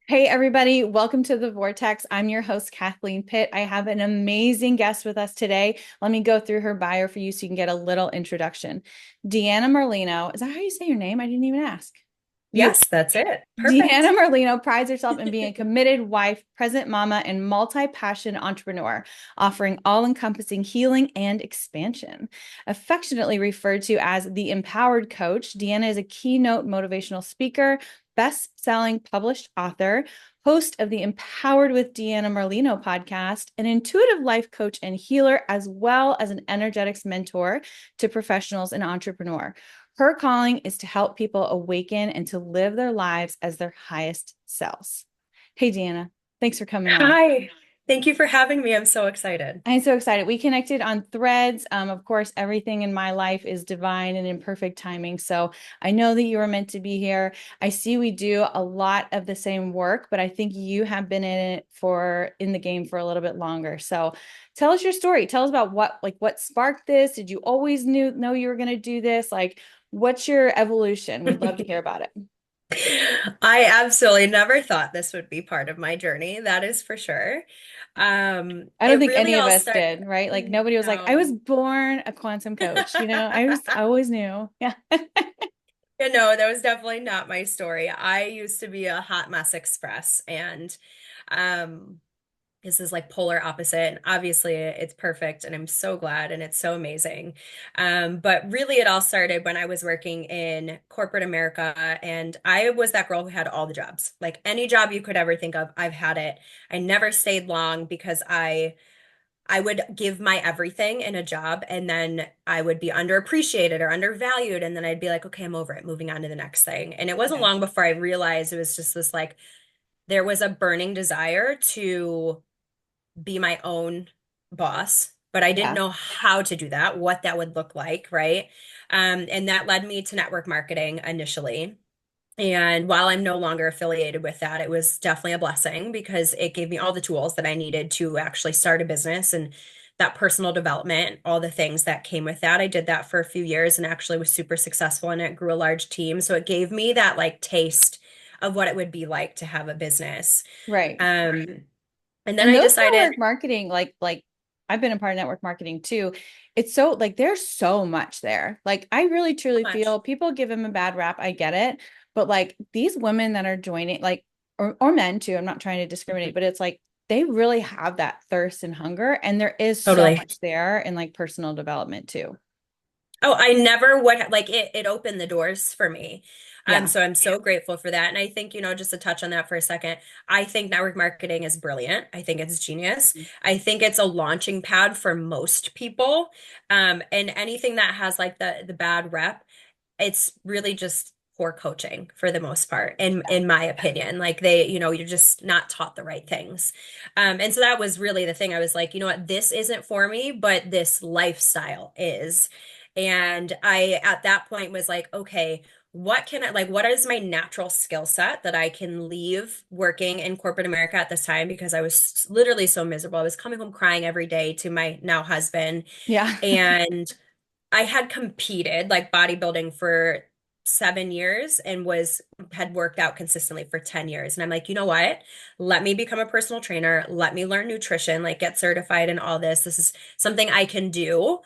Hey, everybody, welcome to the Vortex. I'm your host, Kathleen Pitt. I have an amazing guest with us today. Let me go through her bio for you so you can get a little introduction. Deanna Merlino, is that how you say your name? I didn't even ask. Beautiful. Yes, that's it. Deanna Perfect. Merlino prides herself in being a committed wife, present mama, and multi-passion entrepreneur, offering all-encompassing healing and expansion. Affectionately referred to as the empowered coach, Deanna is a keynote motivational speaker, best-selling published author, host of the Empowered with Deanna Merlino podcast, an intuitive life coach and healer, as well as an energetics mentor to professionals and entrepreneurs. Her calling is to help people awaken and to live their lives as their highest selves. Hey, Deanna, thanks for coming on. Hi. Thank you for having me. I'm so excited. I'm so excited. We connected on Threads. Of course, everything in my life is divine and in perfect timing. So I know that you were meant to be here. I see we do a lot of the same work, but I think you have been in the game for a little bit longer. So tell us your story. Tell us about what sparked this. Did you always know you were going to do this? Like, what's your evolution? We'd love to hear about it. I absolutely never thought this would be part of my journey. That is for sure. I don't It think really any of all us started. did, right? Like nobody was like, I was No. born a quantum coach. I always knew. Yeah. No, that was definitely not my story. I used to be a hot mess express, and um this is like polar opposite. And obviously, it's perfect, and I'm so glad, and it's so amazing. But really, it all started when I was working in corporate America, and I was that girl who had all the jobs. Like any job you could ever think of, I've had it. I never stayed long because I would give my everything in a job, and then I would be underappreciated or undervalued, and then I'd be like, okay, I'm over it, moving on to the next thing. And it wasn't Okay. long before I realized it was just this like there was a burning desire to be my own boss, but I didn't Yeah. know how to do that, what that would look like, right? And that led me to network marketing initially. And while I'm no longer affiliated with that, it was definitely a blessing because it gave me all the tools that I needed to actually start a business and that personal development, all the things that came with that. I did that for a few years and actually was super successful and it grew a large team. So it gave me that like taste of what it would be like to have a business. Right. Um, and then And I those decided, network marketing, like I've been a part of network marketing too. It's so like there's so much there. Like I really how truly much? feel people give them a bad rap. I get it. But like these women that are joining, like or men too, I'm not trying to discriminate, but it's like they really have that thirst and hunger. And there is so Totally. much there in like personal development too. Oh, I never would like it opened the doors for me. Yeah. So I'm so grateful for that. And I think, just to touch on that for a second, I think network marketing is brilliant. I think it's genius. I think it's a launching pad for most people. And anything that has like the bad rep, it's really just poor coaching for the most part, in my opinion. Like you're just not taught the right things. And so that was really the thing. I was like, you know what, this isn't for me, but this lifestyle is. And I, at that point, was like, okay, what is my natural skill set that I can leave working in corporate America at this time? Because I was literally so miserable. I was coming home crying every day to my now husband. Yeah. And I had competed like bodybuilding for 7 years and had worked out consistently for 10 years. And I'm like, you know what? Let me become a personal trainer. Let me learn nutrition, like get certified in all this. This is something I can do.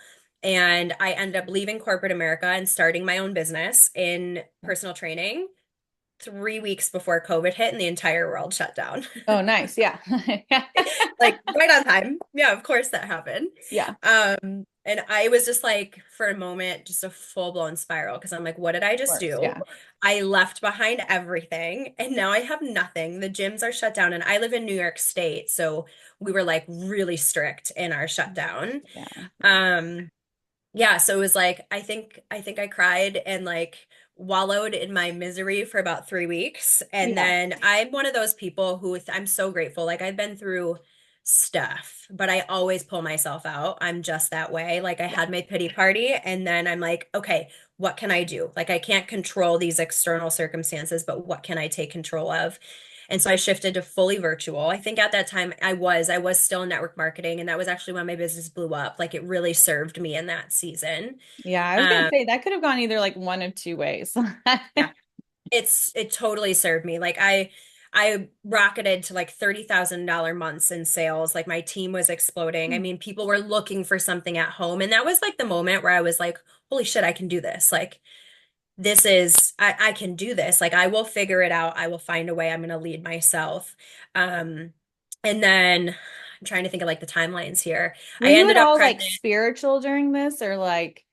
And I ended up leaving corporate America and starting my own business in personal training 3 weeks before COVID hit and the entire world shut down. Oh, nice. Yeah. Like right on time. Yeah, of course that happened. Yeah. And I was just like, for a moment, just a full-blown spiral because I'm like, what did I just Works. do? Yeah. I left behind everything and now I have nothing. The gyms are shut down and I live in New York State, so we were like really strict in our shutdown. Yeah. Yeah. Um, yeah, so it was like I think I cried and like wallowed in my misery for about 3 weeks. And Yeah. then I'm one of those people who I'm so grateful. Like I've been through stuff, but I always pull myself out. I'm just that way. Like I Yeah. had my pity party and then I'm like, okay, what can I do? Like I can't control these external circumstances, but what can I take control of? And so I shifted to fully virtual. I think at that time I was still in network marketing and that was actually when my business blew up. Like it really served me in that season. Yeah. I was gonna Um say that could have gone either like one of two ways. yeah, it totally served me. Like I I rocketed to like $30,000 months in sales. Like my team was exploding. I Mm. mean, people were looking for something at home. And that was like the moment where I was like, holy shit, I can do this. Like I can do this. Like I will figure it out. I will find a way. I'm going to lead myself. Um, and then I'm trying to think of like the timelines here. Were I you ended at up all like pregnant. spiritual during this or like,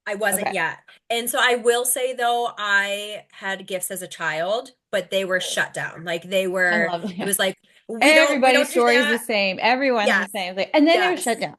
I wasn't okay, yet. And so I will say though, I had gifts as a child, but they were cool. shut down. I love It that. was like, we Everybody's don't do story is the that. same. Everyone's the Yes. same. Like, and then they were shut Yes. down.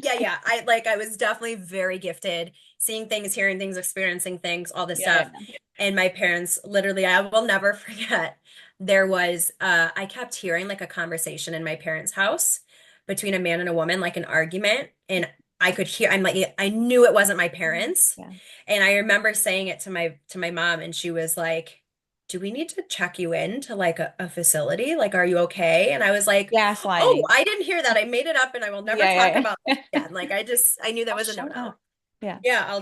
Yeah. I was definitely very gifted, seeing things, hearing things, experiencing things, all this Yeah, stuff. yeah. And my parents, literally, I will never forget. I kept hearing like a conversation in my parents' house between a man and a woman, like an argument. And I'm like, I knew it wasn't my parents. Yeah. And I remember saying it to my mom, and she was like, do we need to check you in to like a facility? Like, are you okay? And I was like, oh, Gaslighting. I didn't hear that. I made it up and I will never talk Yeah, about this yeah, yeah. again. Like, I knew that Oh, was a shut no-no. up. Yeah. Yeah,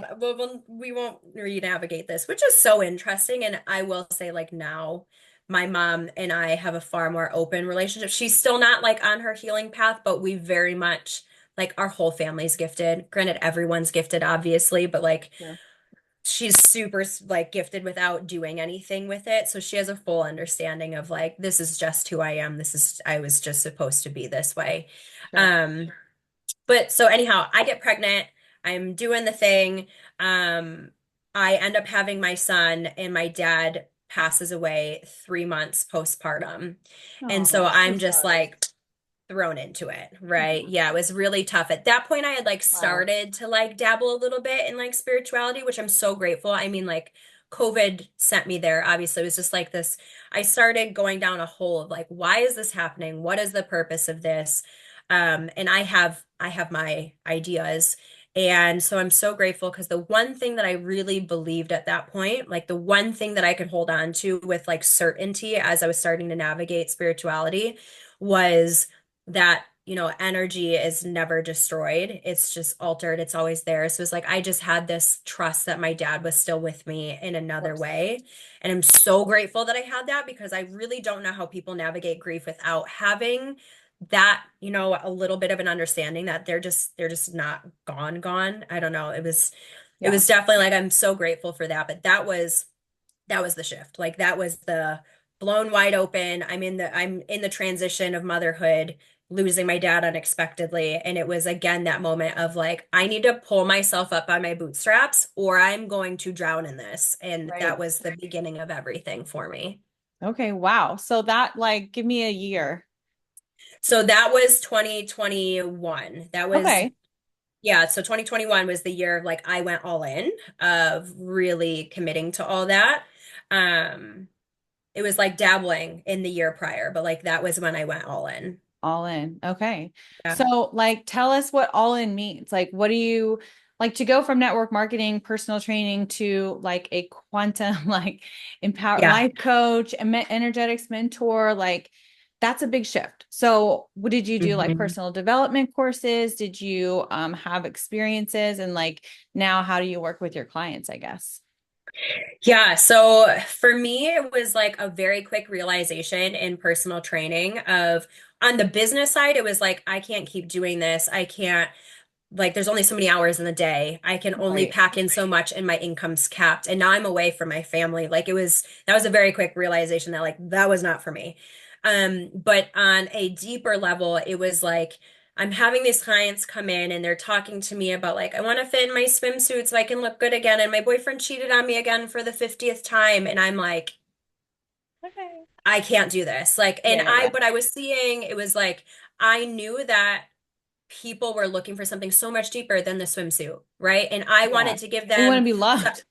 we won't re-navigate this, which is so interesting. And I will say, like, now my mom and I have a far more open relationship. She's still not like on her healing path, but we very much like our whole family's gifted. Granted, everyone's gifted, obviously, but like Sure. she's super like gifted without doing anything with it. So she has a full understanding of like, this is just who I am. I was just supposed to be this way. Sure. Um, but so anyhow, I get pregnant. I'm doing the thing. Um, I end up having my son, and my dad passes away 3 months postpartum. And so Oh, so I'm just sorry. like thrown into it, right? Yeah. Yeah, it was really tough. At that point, I had like Wow. started to like dabble a little bit in like spirituality, which I'm so grateful. I mean, like COVID sent me there. Obviously, it was just like this. I started going down a hole of like, why is this happening? What is the purpose of this? And I have my ideas. And so I'm so grateful because the one thing that I really believed at that point, like the one thing that I could hold on to with like certainty as I was starting to navigate spirituality was that, energy is never destroyed. It's just altered. It's always there. So it's like I just had this trust that my dad was still with me in Of another course. way. And I'm so grateful that I had that because I really don't know how people navigate grief without having that, a little bit of an understanding that they're just not gone. I don't know. It Yeah. was definitely like I'm so grateful for that. But that was the shift. Like that was the blown wide open. I'm in the transition of motherhood, losing my dad unexpectedly. And it was again that moment of like, I need to pull myself up by my bootstraps or I'm going to drown in this. And that Right. was the beginning of everything for me. Okay. Wow. So that like, give me a year. So that was 2021. Okay. Yeah, so 2021 was the year of like I went all in of really committing to all that. Um, It was like dabbling in the year prior, but like that was when I went all in. All in. Okay. Yeah. So, like, tell us what all in means. Like, what do you like to go from network marketing, personal training to like a quantum, like, empower Yeah. life coach, a energetics mentor? Like, that's a big shift. So, what did you do? Like Mhm. personal development courses? Did you have experiences? And like, now how do you work with your clients, I guess? Yeah, so for me, it was like a very quick realization in personal training of on the business side, it was like, I can't keep doing this. I can't, like, there's only so many hours in the day. I can only Right. pack in so much and my income's capped. And now I'm away from my family. Like, that was a very quick realization that, like, that was not for me. But on a deeper level, it was like, I'm having these clients come in and they're talking to me about like, I want to fit in my swimsuit so I can look good again. And my boyfriend cheated on me again for the 50th time. And I'm like, Okay. I can't do this. Like, Yeah, yeah, yeah. but I was seeing, it was like, I knew that people were looking for something so much deeper than the swimsuit, right? And I Yeah. wanted to give They want to them be so, loved.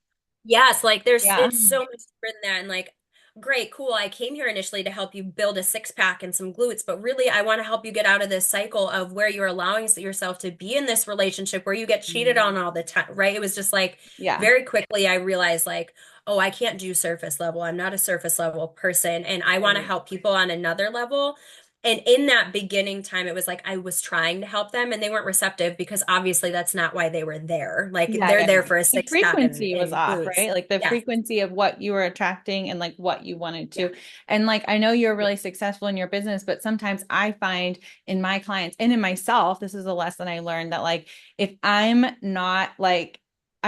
yes, like Yeah. it's so much deeper than that. And like, great, cool. I came here initially to help you build a six pack and some glutes, but really I want to help you get out of this cycle of where you're allowing yourself to be in this relationship where you get cheated Mm. on all the time, right? It was just like Yeah. very quickly I realized like, oh, I can't do surface level. I'm not a surface level person and I want to Right. help people on another level. And in that beginning time, it was like I was trying to help them and they weren't receptive because obviously that's not why they were there. Like Yeah, they're yeah, there yeah. for a The six pack frequency was and off, booze. right? Like the Yes. frequency of what you were attracting and like what you wanted Yeah. to. And like I know you're really successful in your business, but sometimes I find in my clients and in myself, this is a lesson I learned that like if I'm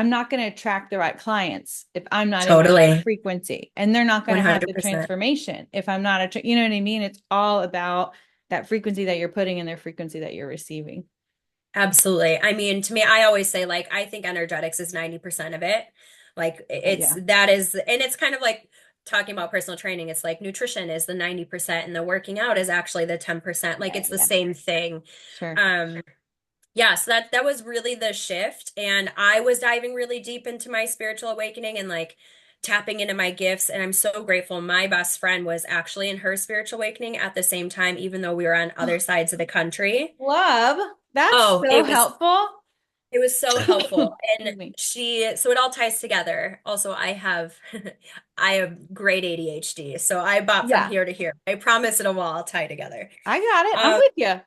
not going to attract the right clients if I'm not in my right Totally. frequency, and they're not going to have the 100%. transformation if I'm not you know what I mean? It's all about that frequency that you're putting in their frequency that you're receiving. Absolutely. I mean, to me, I always say like I think energetics is 90% of it. Like it's Yeah. that is and it's kind of like talking about personal training. It's like nutrition is the 90% and the working out is actually the 10%. Like Yeah, it's the yeah. same thing. Sure. Um yeah, so that was really the shift and I was diving really deep into my spiritual awakening and like tapping into my gifts and I'm so grateful my best friend was actually in her spiritual awakening at the same time even though we were on other sides of the country. Love. That's Oh, so helpful. it was so helpful. And Excuse me. so it all ties together. Also, I have great ADHD, so I bought from Yeah, here to here. I promise it'll all tie together. I got it. I'm Um, with you.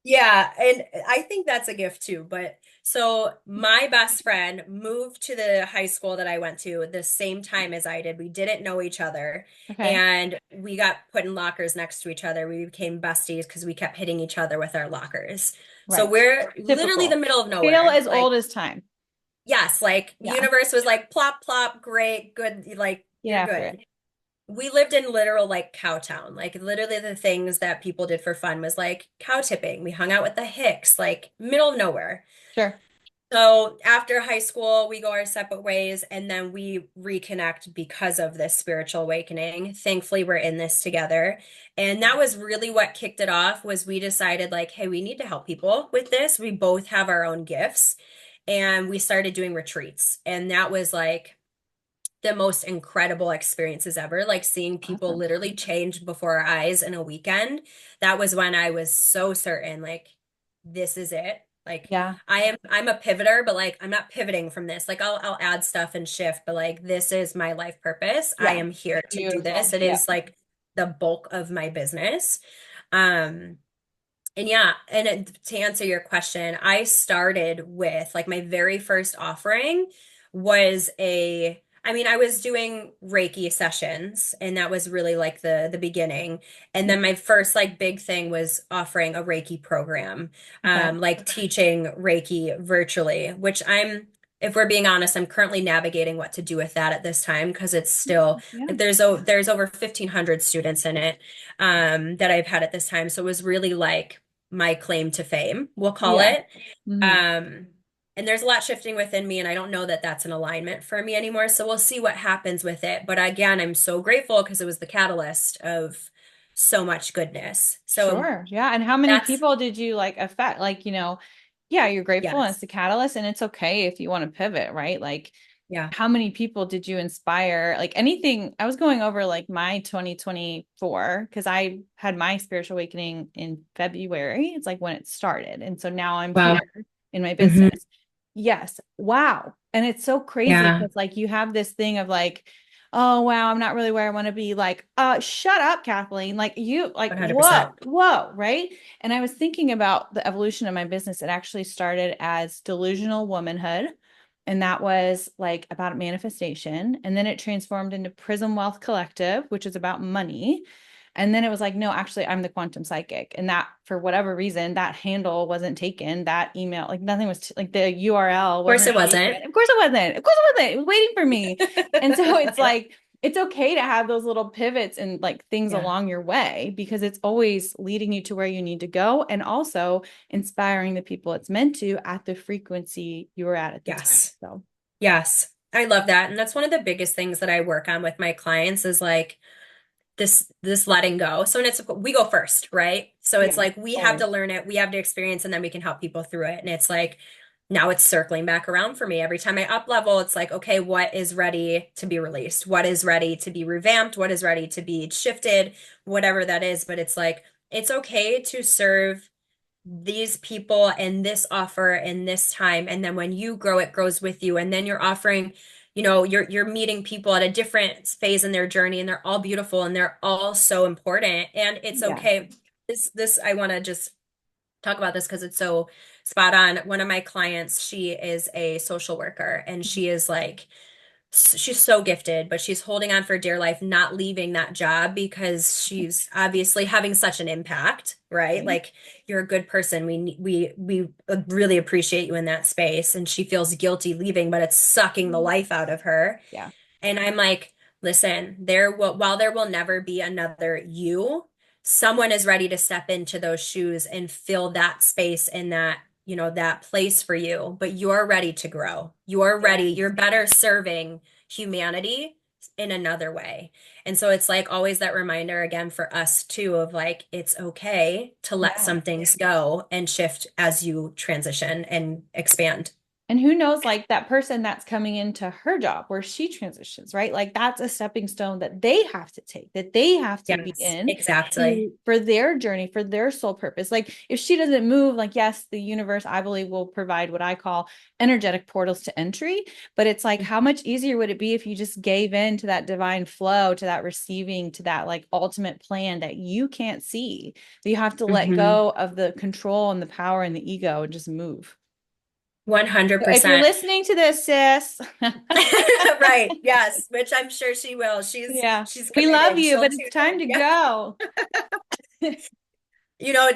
yeah, and I think that's a gift too. But so my best friend moved to the high school that I went to the same time as I did. We didn't know each other, Okay. and we got put in lockers next to each other. We became besties because we kept hitting each other with our lockers. So Right. we're literally the Typical. middle of Tale nowhere. as Like old as time. yes, like Yeah. universe was like plop plop, great, good, like Get you're after good. it. We lived in literal like Cowtown. Like literally the things that people did for fun was like cow tipping. We hung out with the Hicks, like middle of nowhere. Sure. So after high school, we go our separate ways and then we reconnect because of this spiritual awakening. Thankfully, we're in this together. And that was really what kicked it off was we decided like, hey, we need to help people with this. We both have our own gifts. And we started doing retreats. And that was like the most incredible experiences ever, like seeing people Awesome. literally change before our eyes in a weekend. That was when I was so certain, like, this is it. Like, Yeah. I'm a pivoter, but like, I'm not pivoting from this. Like, I'll add stuff and shift, but like, this is my life purpose. I Yeah. am here to do this. Beautiful. It Yeah. is like the bulk of my business. Um, and yeah, to answer your question, I started with like my very first offering was I mean, I was doing Reiki sessions and that was really like the beginning. And Yeah. then my first like big thing was offering a Reiki program, Okay. like teaching Reiki virtually, which if we're being honest, I'm currently navigating what to do with that at this time because it's still Yeah. like there's over 1,500 students in it that I've had at this time. So it was really like my claim to fame, we'll call Yeah. it. Hmm. Um, and there's a lot shifting within me, and I don't know that that's an alignment for me anymore. So we'll see what happens with it. But again, I'm so grateful because it was the catalyst of so much goodness. So Sure. Yeah. And how many that's, people did you like affect? Like, yeah, you're grateful and it's yes. the catalyst, and it's okay if you want to pivot, right? Like, Yeah. how many people did you inspire? Like anything, I was going over like my 2024 because I had my spiritual awakening in February. It's like when it started. And so now I'm Wow. here in my Hmm. business. Yes. Wow. And it's so crazy Yeah. because like you have this thing of like, oh wow, I'm not really where I want to be. Like, shut up, Kathleen. Like you like, whoa, 100%. whoa, right? And I was thinking about the evolution of my business. It actually started as delusional womanhood. And that was like about manifestation. And then it transformed into Prism Wealth Collective, which is about money. And then it was like, no, actually, I'm the quantum psychic. And that, for whatever reason, that handle wasn't taken. That email, like nothing was like the URL Of course wasn't it wasn't. taken. Of course it wasn't. Of course it wasn't. It was waiting for me. And so it's like, it's okay to have those little pivots and like things Yeah. along your way because it's always leading you to where you need to go and also inspiring the people it's meant to at the frequency you were at the time. Yes. So, Yes. I love that. And that's one of the biggest things that I work on with my clients is like, this letting go. So and it's we go first, right? So yeah, it's like we have always. to learn it, we have to experience, and then we can help people through it. And it's like now it's circling back around for me. Every time I up level, it's like, okay, what is ready to be released? What is ready to be revamped? What is ready to be shifted? Whatever that is. But it's like it's okay to serve these people and this offer in this time and then when you grow it grows with you and then you're offering you're meeting people at a different phase in their journey and they're all beautiful and they're all so important and it's Yeah. okay this I want to just talk about this because it's so spot on. One of my clients, she is a social worker and she is like she's so gifted, but she's holding on for dear life, not leaving that job because she's obviously having such an impact, right? Right. Like you're a good person. We really appreciate you in that space, and she feels guilty leaving, but it's sucking the life out of her. Yeah. And I'm like, listen, while there will never be another you, someone is ready to step into those shoes and fill that space in that, that place for you. But you're ready to grow. You're ready. You're Yes. better serving humanity in another way. And so it's like always that reminder again for us too of like, it's okay to let Yeah. some things go and shift as you transition and expand. And who knows, like that person that's coming into her job where she transitions, right? Like that's a stepping stone that they have to take, that they have to be Yes, in exactly. for their journey, for their soul purpose. Like if she doesn't move, like, yes, the universe, I believe, will provide what I call energetic portals to entry. But it's like, how much easier would it be if you just gave in to that divine flow, to that receiving, to that like ultimate plan that you can't see? So you have to let Mhm. go of the control and the power and the ego and just move. If you're 100%. listening to this, sis, Right. Yes, which I'm sure she will. She's yeah, she's we love committed. you, She'll but it's tune time in. to Yeah. go.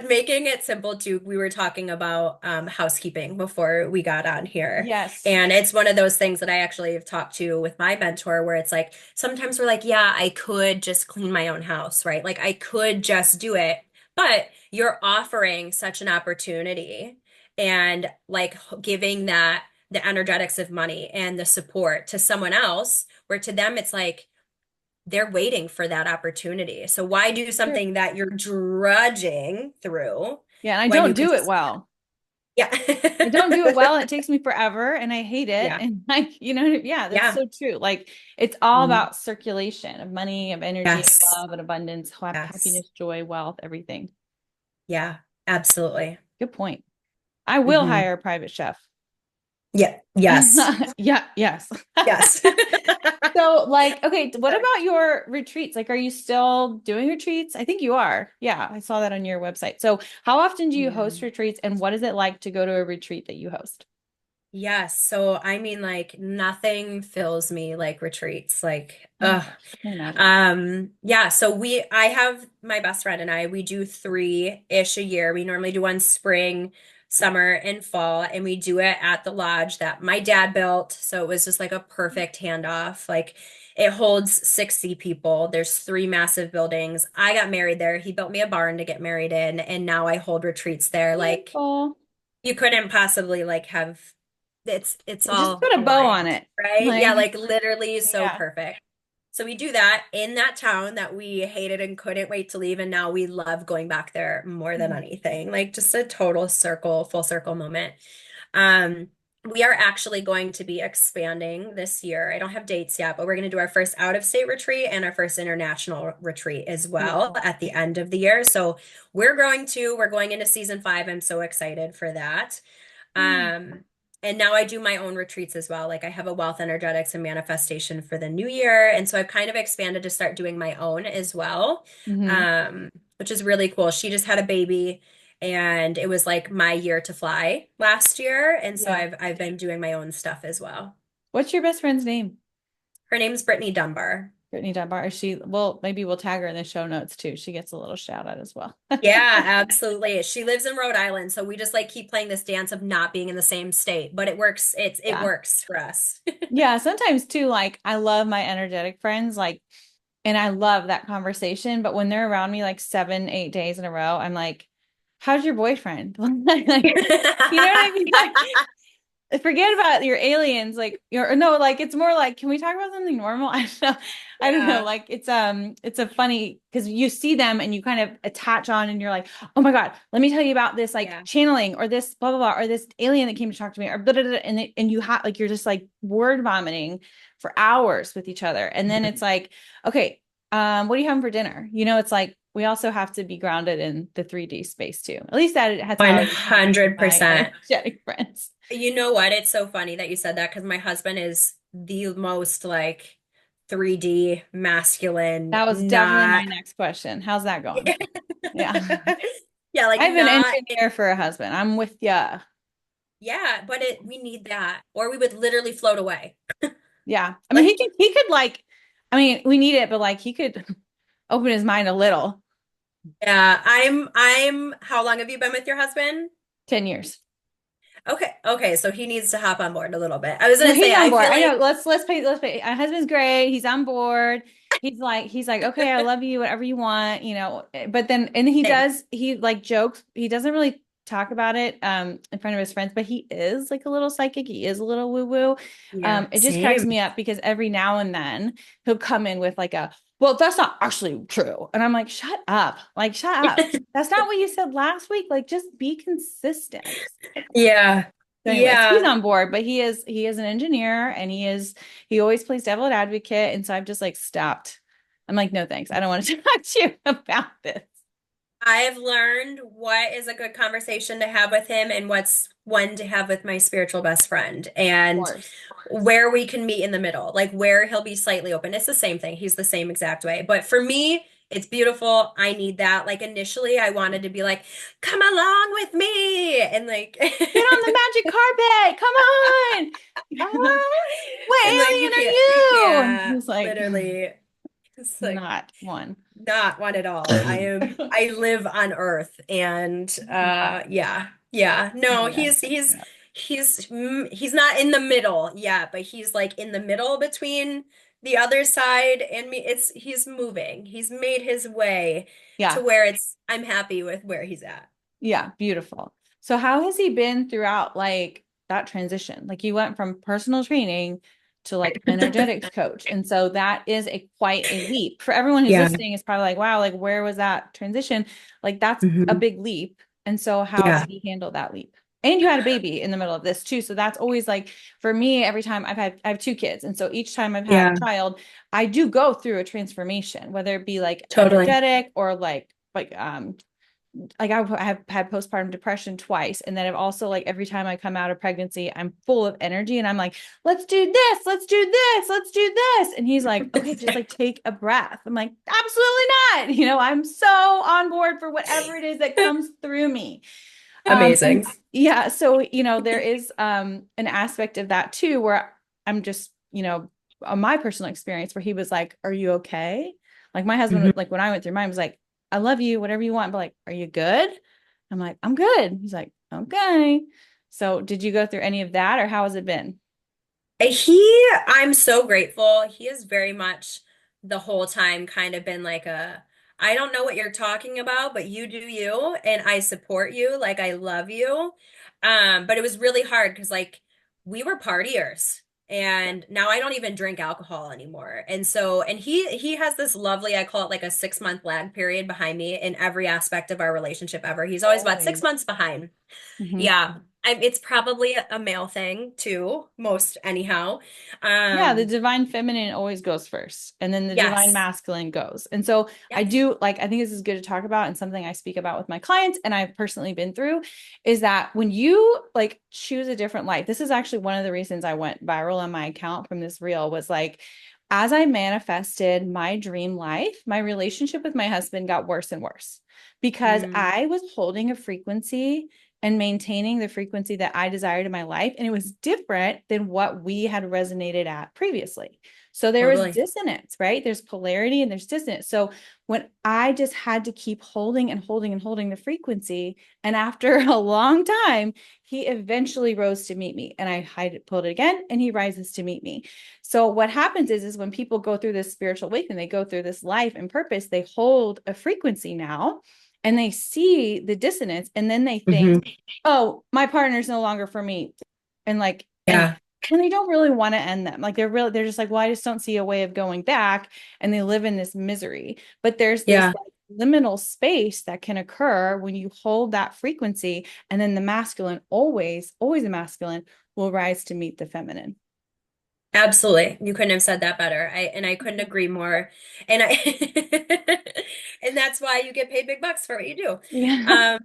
Making it simple too. We were talking about housekeeping before we got on here. Yes. And it's one of those things that I actually have talked to with my mentor where it's like sometimes we're like, yeah, I could just clean my own house, right? Like I could just do it. But you're offering such an opportunity and like giving that the energetics of money and the support to someone else, where to them it's like they're waiting for that opportunity. So why do Sure. something that you're drudging through Yeah, and I when don't you could do it just, well. yeah. I don't do it well. It takes me forever and I hate it. Yeah. And like, yeah, that's Yeah. so true. Like it's all Mhm. about circulation of money, of energy, of Yes. love and abundance, Yes. happiness, joy, wealth, everything. Yeah. Absolutely. Good point. I will Hmm. hire a private chef. Yeah. Yes. Yeah, yes. Yes. So, like, okay, what about your retreats? Like, are you still doing retreats? I think you are. Yeah, I saw that on your website. So, how often do you Yeah. host retreats, and what is it like to go to a retreat that you host? Yes. So, I mean, like, nothing fills me like retreats. Like, Oh my gosh, I can imagine. yeah, so I have my best friend and I, we do three-ish a year. We normally do one spring, summer, and fall, and we do it at the lodge that my dad built. So it was just like a perfect handoff. Like it holds 60 people. There's three massive buildings. I got married there. He built me a barn to get married in, and now I hold retreats there. Like Beautiful. you couldn't possibly like have it's Just all put a bow on aligned, it. right? Like, Yeah, like literally so yeah. perfect. So we do that in that town that we hated and couldn't wait to leave, and now we love going back there more than anything. Like just a total circle, full circle moment. Um, we are actually going to be expanding this year. I don't have dates yet, but we're going to do our first out of state retreat and our first international retreat as well Beautiful. at the end of the year. So we're going into season 5. I'm so excited for that. Um, and now I do my own retreats as well. Like I have a wealth energetics and manifestation for the new year. And so I've kind of expanded to start doing my own as well, Mm-hmm. which is really cool. She just had a baby and it was like my year to fly last year. And so Yeah. I've been doing my own stuff as well. What's your best friend's name? Her name's Brittany Dunbar. Brittany Dunbar. Is she, well, maybe we'll tag her in the show notes too. She gets a little shout out as well. Yeah, absolutely. She lives in Rhode Island, so we just like keep playing this dance of not being in the same state, but it works. It Yeah. works for us. Yeah. Sometimes too, like I love my energetic friends, like, and I love that conversation. But when they're around me like 7, 8 days in a row, I'm like, how's your boyfriend? Like, you know what I mean? Like, forget about your aliens, like your no, like it's more like, can we talk about something normal? I don't know. I don't know. Yeah. Like it's a funny because you see them and you kind of attach on and you're like, oh my God, let me tell you about this like Yeah. channeling or this blah blah blah or this alien that came to talk to me or blah, blah, blah, and you have like you're just like word vomiting for hours with each other. And then it's like, okay, what are you having for dinner? It's like we also have to be grounded in the 3D space too. At least that's how I connect with my 100%. energetic friends. You know what? It's so funny that you said that because my husband is the most like 3D masculine, That was definitely not my next question. How's that going? Yeah. Yeah, I like have an not engineer for a husband. I'm with ya. yeah, but we need that or we would literally float away. Yeah. I mean, Like he could like, I mean, we need it, but like he could open his mind a little. yeah, I'm how long have you been with your husband? 10 years. Okay, so he needs to hop on board a little bit. I was No, gonna he's say on I board. feel I like know. Let's pay. My husband's great. He's on board. He's like, okay, I love you, whatever you want, But then, and same. he like jokes. He doesn't really talk about it in front of his friends, but he is like a little psychic. He is a little woo woo. Yeah, It just cracks same. me up because every now and then he'll come in with like well, that's not actually true, and I'm like, shut up, like shut up. That's not what you said last week. Like, just be consistent. Yeah. So anyways, he's Yeah. on board, but he is an engineer and he always plays devil advocate. And so I've just like stopped. I'm like, no, thanks. I don't want to talk to you about this. I've learned what is a good conversation to have with him and what's one to have with my spiritual best friend Of and course. where we can meet in the middle, like where he'll be slightly open. It's the same thing. He's the same exact way. But for me, it's beautiful. I need that. Like initially, I wanted to be like, come along with me. And like, Get on the magic carpet. Come on. What and like alien are you you? can't He's like, literally, it's like, not one. not one at all. I live on Earth and Yeah. yeah. Yeah. No, Yeah. he's not in the middle yet, but he's like in the middle between the other side and me. He's moving. He's made his way to Yeah. where I'm happy with where he's at. Yeah, beautiful. So how has he been throughout like that transition? Like you went from personal training to like energetics coach. And so that is a quite a leap. For everyone who's Yeah. listening, is probably like, wow, like where was that transition? Like that's a Hmm. big leap. And so how Yeah. did he handle that leap? And you had a baby in the middle of this too. So that's always like for me, every time I have two kids. And so each time I've had a Yeah. child, I do go through a transformation, whether it be like Totally. energetic or like I have had postpartum depression twice. And then I've also like every time I come out of pregnancy, I'm full of energy and I'm like, let's do this, let's do this, let's do this. And he's like, okay, just like take a breath. I'm like, absolutely not. I'm so on board for whatever it is that comes through me. And Amazing. yeah, so there is an aspect of that too, where I'm just, on my personal experience where he was like, are you okay? Like my husband, Mhm. like when I went through mine was like, I love you, whatever you want, but like, are you good? I'm like, I'm good. He's like, okay. So did you go through any of that or how has it been? I'm so grateful. He has very much the whole time kind of been like I don't know what you're talking about, but you do you, and I support you. Like I love you. But it was really hard because like we were partiers. And now I don't even drink alcohol anymore. And so, and he has this lovely, I call it like a 6 month lag period behind me in every aspect of our relationship ever. He's always about six Always. months behind. Mhm. Yeah, it's probably a male thing too, most anyhow. Yeah, the Um, divine feminine always goes first, and then the divine yes, masculine goes. And so I yes. do like, I think this is good to talk about, and something I speak about with my clients, and I've personally been through is that when you like choose a different life, this is actually one of the reasons I went viral on my account from this reel was like, as I manifested my dream life, my relationship with my husband got worse and worse because Mm, I was holding a frequency and maintaining the frequency that I desired in my life. And it was different than what we had resonated at previously. So there was totally. dissonance, right? There's polarity and there's dissonance. So when I just had to keep holding and holding and holding the frequency, and after a long time, he eventually rose to meet me. And pulled it again, and he rises to meet me. So what happens is when people go through this spiritual awakening, they go through this life and purpose, they hold a frequency now and they see the dissonance and then they think, Hmm. oh, my partner's no longer for me. And like, and Yeah, when they don't really want to end them, like they're just like, well, I just don't see a way of going back. And they live in this misery. But there's this yeah, like liminal space that can occur when you hold that frequency. And then the masculine, always the masculine will rise to meet the feminine. absolutely. You couldn't have said that better. I couldn't agree more. And I and that's why you get paid big bucks for what you do. Yeah. Um,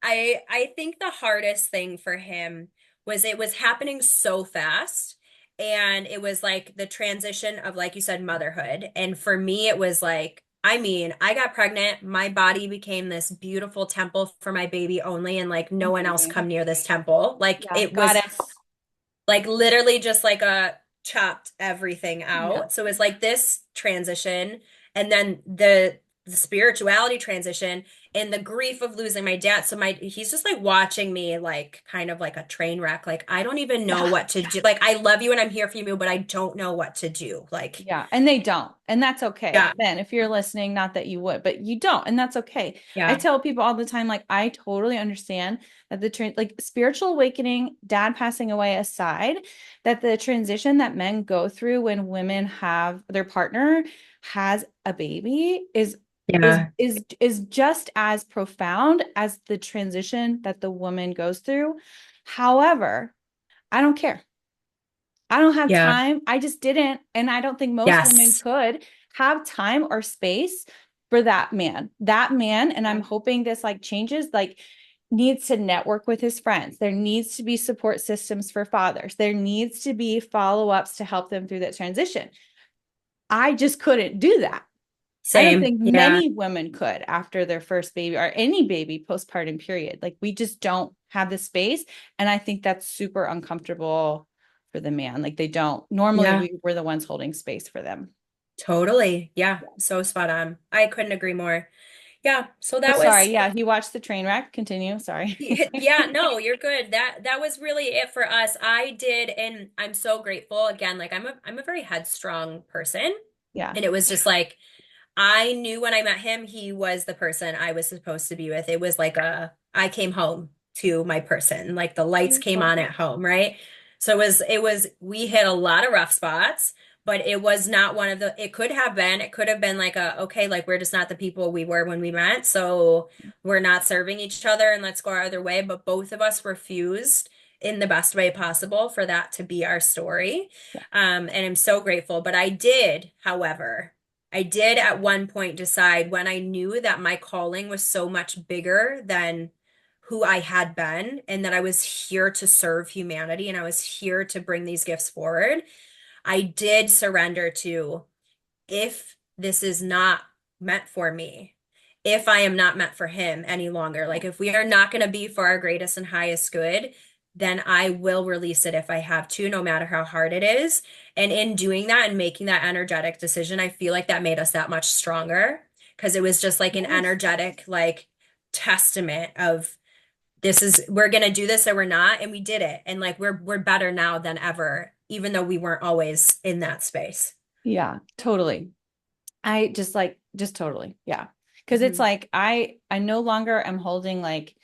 I think the hardest thing for him was it was happening so fast. And it was like the transition of, like you said, motherhood. And for me, it was like I mean, I got pregnant. My body became this beautiful temple for my baby only, and like no one else Amazing. come near this temple. Like Yeah, it was goddess. like literally just like a chopped everything Yeah. out. So it's like this transition and then the spirituality transition and the grief of losing my dad. So my he's just like watching me like kind of like a train wreck. Like I don't even know Yeah. what to do. Like I love you and I'm here for you, but I don't know what to do. Like Yeah, and they don't. And that's okay. yeah. Ben, if you're listening, not that you would, but you don't, and that's okay. I Yeah. tell people all the time, like, I totally understand that like spiritual awakening, dad passing away aside, that the transition that men go through when women have their partner has a baby is Yeah. is just as profound as the transition that the woman goes through. However, I don't care. I don't have Yeah. time. I just didn't. And I don't think most women Yes. could have time or space for that man. That man, and I'm hoping this like changes, like needs to network with his friends. There needs to be support systems for fathers. There needs to be follow-ups to help them through that transition. I just couldn't do that. I don't Same. think Yeah. many women could after their first baby or any baby postpartum period. Like we just don't have the space. And I think that's super uncomfortable for the man. Like they don't, normally Yeah. we're the ones holding space for them. Totally. Yeah. So spot on. I couldn't agree more. Yeah. So So that sorry. was Yeah. He watched the train wreck. Continue. Sorry. yeah, no, you're good. That was really it for us. I did, and I'm so grateful again. Like I'm a very headstrong person. Yeah. And it was just like I knew when I met him, he was the person I was supposed to be with. It was like I came home to my person. Like the lights came Beautiful. on at home, right? So we hit a lot of rough spots, but it was not one of it could have been like okay, like we're just not the people we were when we met. So we're not serving each other and let's go our other way. But both of us refused in the best way possible for that to be our story. Yeah. And I'm so grateful. But I did, however, I did at one point decide when I knew that my calling was so much bigger than who I had been and that I was here to serve humanity and I was here to bring these gifts forward. I did surrender to if this is not meant for me, if I am not meant for him any longer, like if we are not going to be for our greatest and highest good, then I will release it if I have to, no matter how hard it is. And in doing that and making that energetic decision, I feel like that made us that much stronger because it was just like an Yes. energetic, like testament of we're going to do this or we're not. And we did it. And like we're better now than ever, even though we weren't always in that space. Yeah. Totally. I just totally. Yeah. Cause it's Mhm. like, I no longer am holding like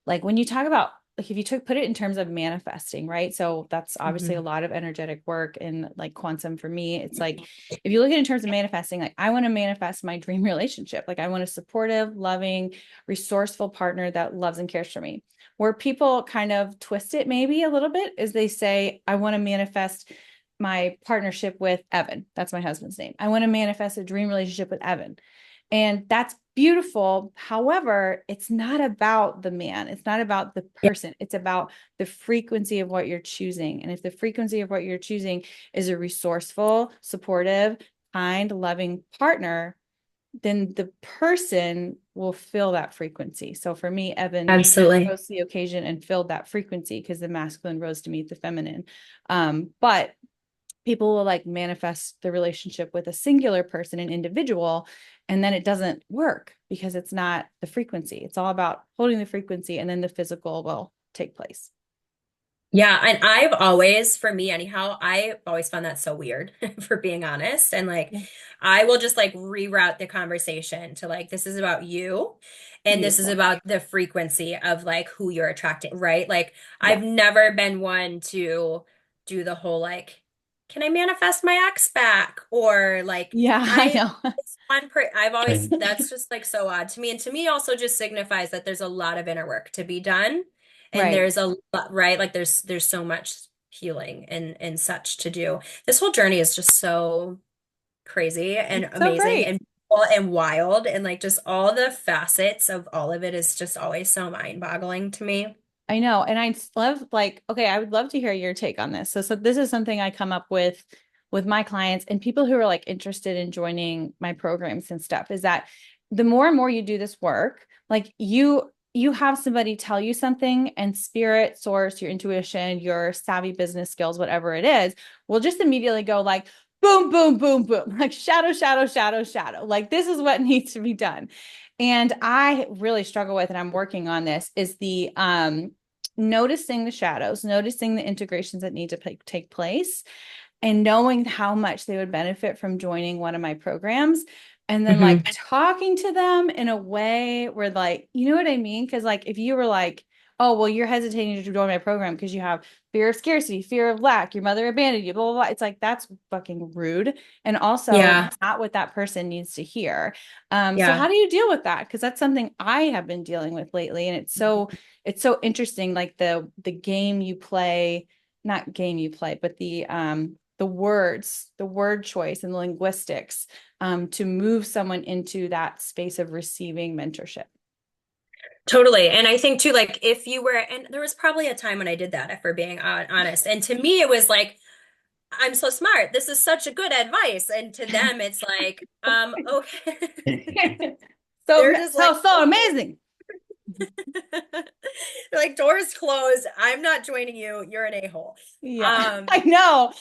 when you talk about like if you put it in terms of manifesting, right? So that's obviously a Mhm. lot of energetic work and like quantum for me. It's like if you look at it in terms of manifesting, like I want to manifest my dream relationship. Like I want a supportive, loving, resourceful partner that loves and cares for me. Where people kind of twist it maybe a little bit is they say, I want to manifest my partnership with Evan. That's my husband's name. I want to manifest a dream relationship with Evan. And that's beautiful. However, it's not about the man. It's not about the Yeah, person. It's about the frequency of what you're choosing. And if the frequency of what you're choosing is a resourceful, supportive, kind, loving partner, then the person will fill that frequency. So for me, Evan absolutely. rose to the occasion and filled that frequency because the masculine rose to meet the feminine. But people will like manifest the relationship with a singular person, an individual, and then it doesn't work because it's not the frequency. It's all about holding the frequency and then the physical will take place. Yeah, and I've always, for me anyhow, I've always found that so weird, for being honest. And like, Yeah. I will just like reroute the conversation to like, this is about you, and this is Beautiful. about the frequency of like who you're attracting, right? Like, Yeah. I've never been one to do the whole like, can I manifest my ex back? Or like, Yeah, I I, know. I've always, that's just like so odd to me. And to me also just signifies that there's a lot of inner work to be done. And Right. there's a lot, right? Like there's so much healing and such to do. This whole journey is just so crazy and So amazing great. and beautiful and wild and like just all the facets of all of it is just always so mind-boggling to me. I know. And I love like, okay, I would love to hear your take on this. So this is something I come up with with my clients and people who are like interested in joining my programs and stuff is that the more and more you do this work, like you have somebody tell you something and spirit, source, your intuition, your savvy business skills, whatever it is, will just immediately go like boom, boom, boom, boom, like shadow, shadow, shadow, shadow. Like this is what needs to be done. And I really struggle with, and I'm working on this, is the noticing the shadows, noticing the integrations that need to take place, and knowing how much they would benefit from joining one of my programs. And then like Hmm. talking to them in a way where like, you know what I mean? Because like if you were like, oh, well, you're hesitating to join my program because you have fear of scarcity, fear of lack, your mother abandoned you, blah, blah, blah. It's like, that's fucking rude. And also Yeah. not what that person needs to hear. So Yeah. how do you deal with that? Because that's something I have been dealing with lately. And it's so interesting, like the game you play, not game you play, but the words, the word choice and the linguistics to move someone into that space of receiving mentorship. Totally. And I think too, like if you were, and there was probably a time when I did that, if we're being honest. And to me, it was like, I'm so smart. This is such a good advice. And to them, it's like, okay. so They're just like, so okay. amazing. They're like, doors closed. I'm not joining you. You're an a-hole. Yeah, I Um, know.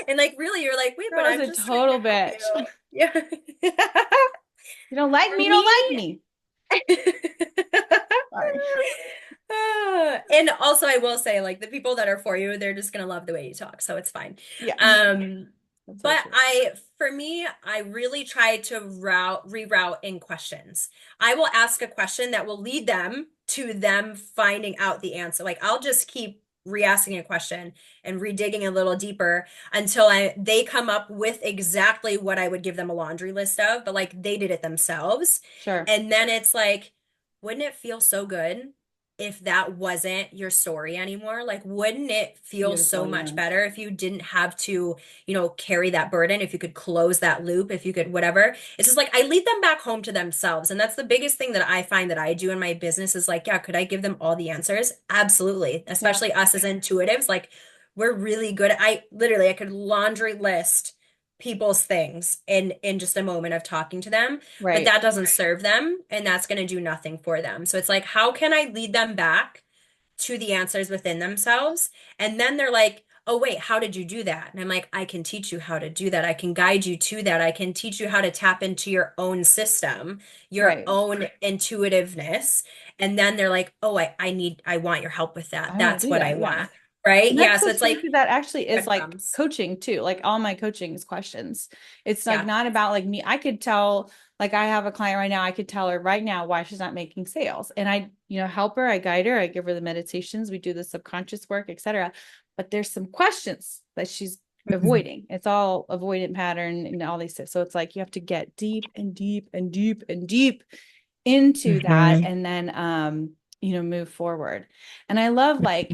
and like, really, you're like, wait, but Girl's I'm a just trying to total help bitch. you. Yeah. You don't like For me, you don't like me, me. Sorry. and also I will say, like, the people that are for you, they're just gonna love the way you talk, so it's fine. Yeah, Um, that's so but true. for me, I really try to reroute in questions. I will ask a question that will lead them to them finding out the answer. Like, I'll just keep re-asking a question and redigging a little deeper until they come up with exactly what I would give them a laundry list of, but like they did it themselves. Sure. And then it's like, wouldn't it feel so good if that wasn't your story anymore? Like, wouldn't it feel so Beautiful. much Yes. better if you didn't have to, carry that burden, if you could close that loop, if you could whatever? It's just like I lead them back home to themselves. And that's the biggest thing that I find that I do in my business is like, yeah, could I give them all the answers? Absolutely. Yeah. Especially us as intuitives, like we're really good I could laundry list people's things in just a moment of talking to them, but Right. that doesn't serve them and that's going to do nothing for them. So it's like, how can I lead them back to the answers within themselves? And then they're like, oh, wait, how did you do that? And I'm like, I can teach you how to do that. I can guide you to that. I can teach you how to tap into your own system, your Right. own intuitiveness. And then they're like, oh, I want your help with that. I want to That's do what I that. Yeah. want. Right. And Yeah. that's So so it's true like because that actually is like breadcrumbs. coaching too. Like all my coaching is questions. It's like Yeah. not about like me. I could tell, like I have a client right now, I could tell her right now why she's not making sales. And I, help her, I guide her, I give her the meditations, we do the subconscious work, etc. But there's some questions that she's Mhm. avoiding. It's all avoidant pattern and all these stuff. So it's like you have to get deep and deep and deep and deep into that Mhm. and then move forward. And I love like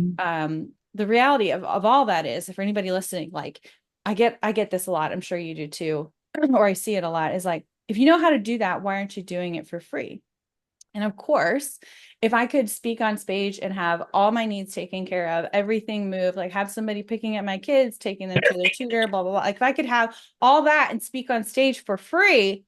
the reality of all that is, for anybody listening, like I get this a lot, I'm sure you do too, or I see it a lot, is like, if you know how to do that, why aren't you doing it for free? And of course, if I could speak on stage and have all my needs taken care of, everything move, like have somebody picking up my kids, taking them to their tutor, blah, blah, blah. Like if I could have all that and speak on stage for free,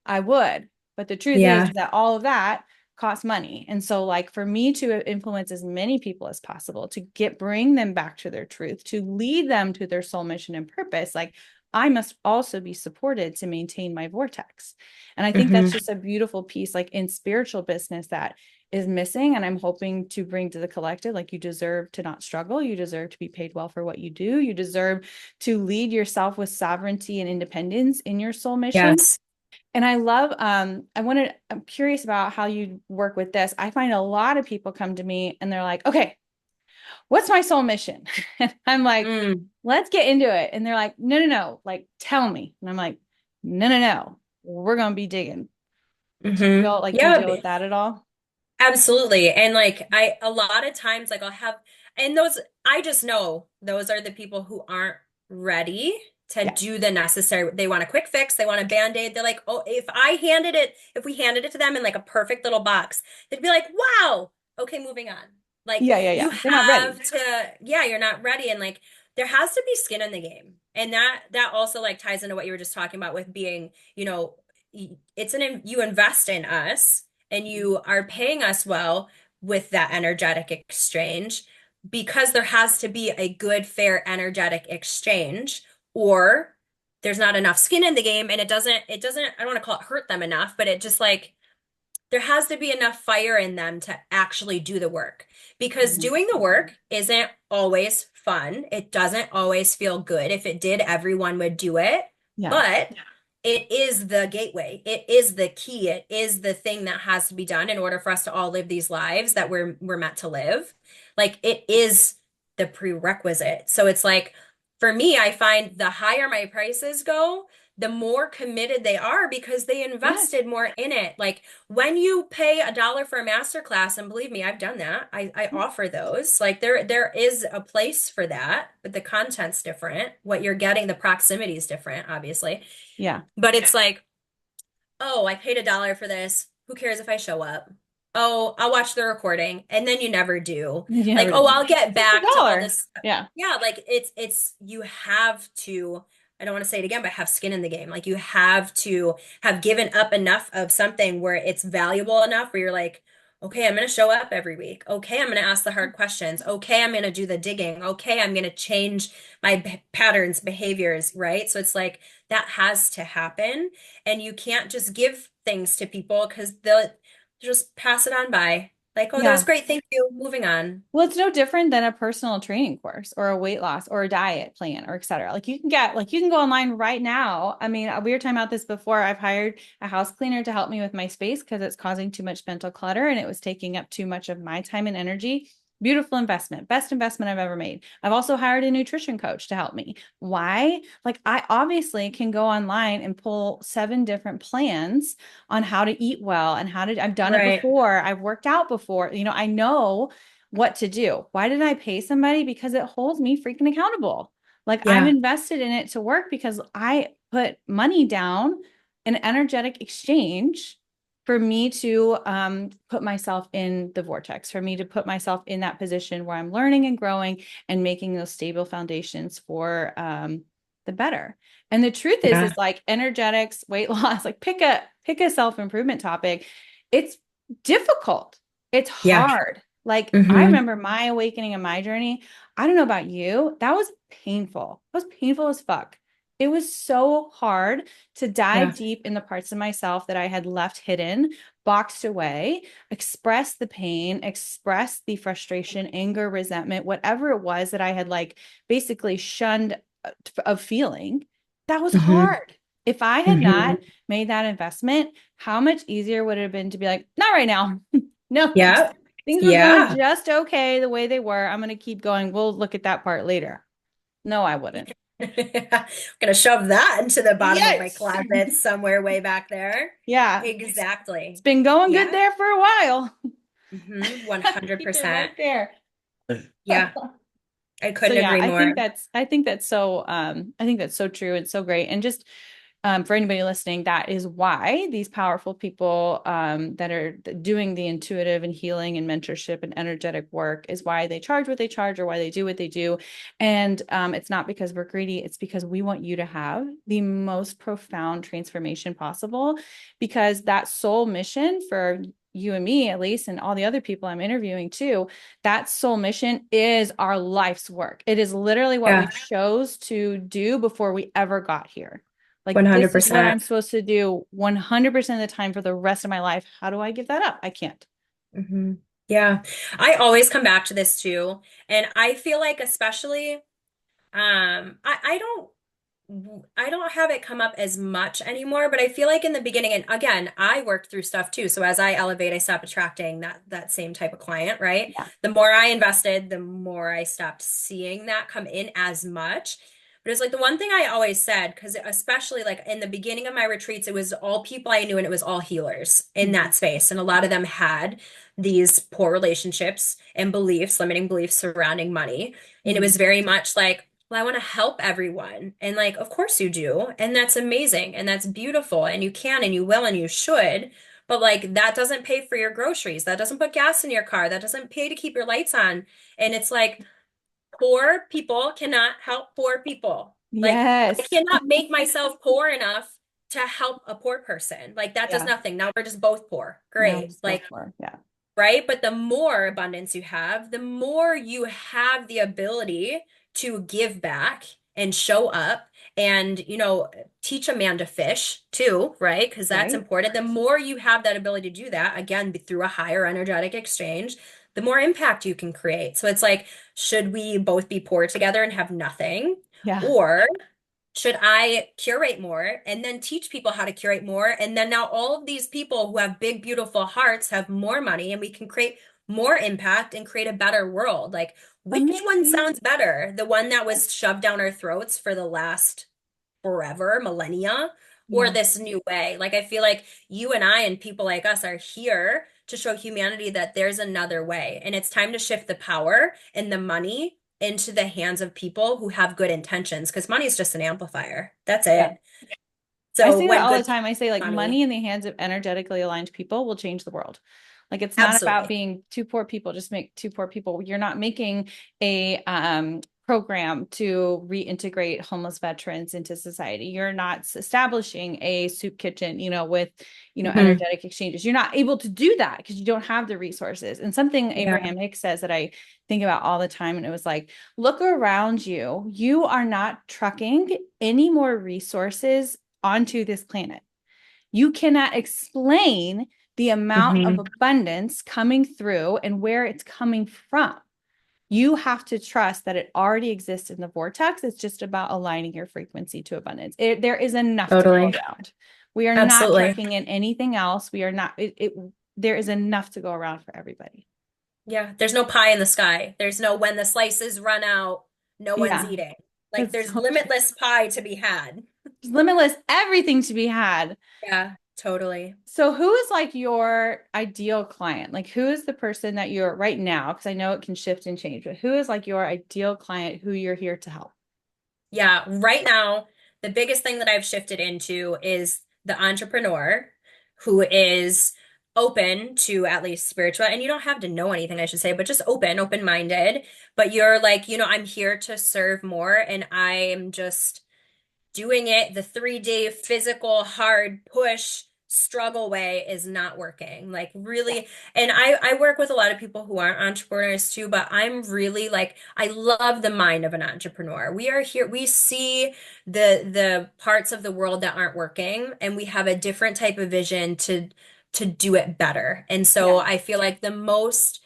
I would. But the truth is Yeah. that all of that costs money. And so like for me to influence as many people as possible, to bring them back to their truth, to lead them to their soul mission and purpose, like I must also be supported to maintain my vortex. And I think that's Hmm. just a beautiful piece like in spiritual business that is missing, and I'm hoping to bring to the collective. Like, you deserve to not struggle, you deserve to be paid well for what you do, you deserve to lead yourself with sovereignty and independence in your soul mission. Yes. And I love, I'm curious about how you work with this. I find a lot of people come to me and they're like, okay, what's my soul mission? And I'm like, Mm. let's get into it. And they're like, no, no, no, like, tell me. And I'm like, no, no, no, we're going to be digging. Do you Hmm. feel like you Yeah. deal with that at all? Absolutely. And like a lot of times like I'll have and those I just know those are the people who aren't ready to Yeah. do the necessary. They want a quick fix, they want a band-aid. They're like, "Oh, if we handed it to them in like a perfect little box, they'd be like, "Wow. Okay, moving on." Like Yeah. Yeah. you Yeah. They're not ready. have to, yeah, you're not ready and like there has to be skin in the game. And that also like ties into what you were just talking about with being, it's you invest in us and you are paying us well with that energetic exchange because there has to be a good, fair, energetic exchange, or there's not enough skin in the game and it doesn't, I don't want to call it hurt them enough, but it just like there has to be enough fire in them to actually do the work because Mhm. doing the work isn't always fun. It doesn't always feel good. If it did, everyone would do it. Yeah. But it is the gateway. It is the key. It is the thing that has to be done in order for us to all live these lives that we're meant to live. Like it is the prerequisite. So it's like for me, I find the higher my prices go, the more committed they are because they Yes. invested more in it. Like when you pay $1 for a master class, and believe me, I've done that. I offer those. Like there is a place for that, but the content's different. What you're getting, the proximity is different, obviously. Yeah. But it's like, oh, I paid $1 for this. Who cares if I show up? Oh, I'll watch the recording. And then you never do. You Like, never oh, do. I'll get It's a back to all dollar. this. Yeah. Yeah, like it's you have to, I don't want to say it again, but have skin in the game. Like you have to have given up enough of something where it's valuable enough where you're like, okay, I'm going to show up every week. Okay, I'm going to ask the hard questions. Okay, I'm going to do the digging. Okay, I'm going to change my patterns, behaviors, right? So it's like that has to happen. And you can't just give things to people because they'll just pass it on by. Like, oh, that was Yeah. great. Thank you. Moving on. Well, it's no different than a personal training course or a weight loss or a diet plan or et cetera. Like you can go online right now. I mean, we were talking about this before. I've hired a house cleaner to help me with my space because it's causing too much mental clutter and it was taking up too much of my time and energy. Beautiful investment, best investment I've ever made. I've also hired a nutrition coach to help me. Why? Like I obviously can go online and pull 7 different plans on how to eat well and I've done it Right. before. I've worked out before. I know what to do. Why did I pay somebody? Because it holds me freaking accountable. Like I'm Yeah. invested in it to work because I put money down in energetic exchange for me to put myself in the vortex, for me to put myself in that position where I'm learning and growing and making those stable foundations for the better. And the truth is Yeah. like energetics, weight loss, like pick a self-improvement topic. It's difficult. It's Yeah. hard. Like I Hmm. remember my awakening and my journey. I don't know about you. That was painful. It was painful as fuck. It was so hard to dive Yeah. deep in the parts of myself that I had left hidden, boxed away, express the pain, express the frustration, anger, resentment, whatever it was that I had like basically shunned of feeling. That was Hmm. hard. If I had Hmm. not made that investment, how much easier would it have been to be like, not right now. No, Yeah. things were going Yeah. just okay the way they were. I'm going to keep going. We'll look at that part later. No, I wouldn't. Gonna shove that into the bottom of my Yes. closet somewhere way back there. Yeah. It's Exactly. been going good Yeah. there for a while. Keep it 100%. right there. Yeah. I So couldn't yeah, agree more. I think that's so true and so great. And just for anybody listening, that is why these powerful people that are doing the intuitive and healing and mentorship and energetic work is why they charge what they charge or why they do what they do. And it's not because we're greedy, it's because we want you to have the most profound transformation possible, because that soul mission for you and me, at least, and all the other people I'm interviewing too, that soul mission is our life's work. It is literally what we Yeah. chose to do before we ever got here. Like, this is what 100%. I'm supposed to do 100% of the time for the rest of my life. How do I give that up? I can't. Hmm. Yeah. I always come back to this too. And I feel like especially I don't have it come up as much anymore, but I feel like in the beginning, and again, I worked through stuff too. So as I elevate, I stop attracting that same type of client, right? Yeah. The more I invested, the more I stopped seeing that come in as much. But it's like the one thing I always said, because especially like in the beginning of my retreats, it was all people I knew and it was all healers in Mhm. that space. And a lot of them had these poor relationships and beliefs, limiting beliefs surrounding money. And it Mhm. was very much like, well, I want to help everyone. And like, of course you do. And that's amazing. And that's beautiful. And you can and you will and you should. But like, that doesn't pay for your groceries. That doesn't put gas in your car. That doesn't pay to keep your lights on. And it's like, poor people cannot help poor people. Like, I Yes. cannot make myself poor enough to help a poor person. Like, that does Yeah. nothing. Now we're just both poor. Now Great. just both Like, more. Yeah. right? But the more abundance you have, the more you have the ability to give back and show up and, teach a man to fish too, right? Because that's Right. important. The more you have that ability to do that, again, through a higher energetic exchange, the more impact you can create. So it's like, should we both be poor together and have nothing? Yeah. Or should I curate more and then teach people how to curate more? And then now all of these people who have big, beautiful hearts have more money and we can create more impact and create a better world. Like, which one Amazing. sounds better? The one that was shoved down our throats for the last forever, millennia, or Yeah. this new way? Like, I feel like you and I and people like us are here to show humanity that there's another way. And it's time to shift the power and the money into the hands of people who have good intentions, because money is just an amplifier. That's Yeah. it. I So say that when all the good time. I say like money money, in the hands of energetically aligned people will change the world. Like it's not about absolutely. being two poor people, just make two poor people. You're not making a program to reintegrate homeless veterans into society. You're not establishing a soup kitchen, with, Hmm. energetic exchanges. You're not able to do that because you don't have the resources. And something Yeah. Abraham Hicks says that I think about all the time, and it was like, look around you. You are not trucking any more resources onto this planet. You cannot explain the amount of Hmm. abundance coming through and where it's coming from. You have to trust that it already exists in the vortex. It's just about aligning your frequency to abundance. There is enough to go Totally. around. We are not Absolutely. trucking in anything else. We are not, there is enough to go around for everybody. Yeah. There's no pie in the sky. There's no when the slices run out, no one's Yeah, eating. Like, that's there's so true. limitless pie to be had. There's limitless everything to be had. Yeah, totally. So who is like your ideal client? Like who is the person that you're right now? Because I know it can shift and change, but who is like your ideal client who you're here to help? Yeah, right now, the biggest thing that I've shifted into is the entrepreneur who is open to at least spiritual, and you don't have to know anything, I should say, but just open-minded. But you're like, I'm here to serve more, and I'm just doing it the 3 day physical hard push struggle way is not working, like Yeah. really. And I work with a lot of people who aren't entrepreneurs too, but I'm really like, I love the mind of an entrepreneur. We are here, we see the parts of the world that aren't working, and we have a different type of vision to do it better. And so Yeah. I feel like the most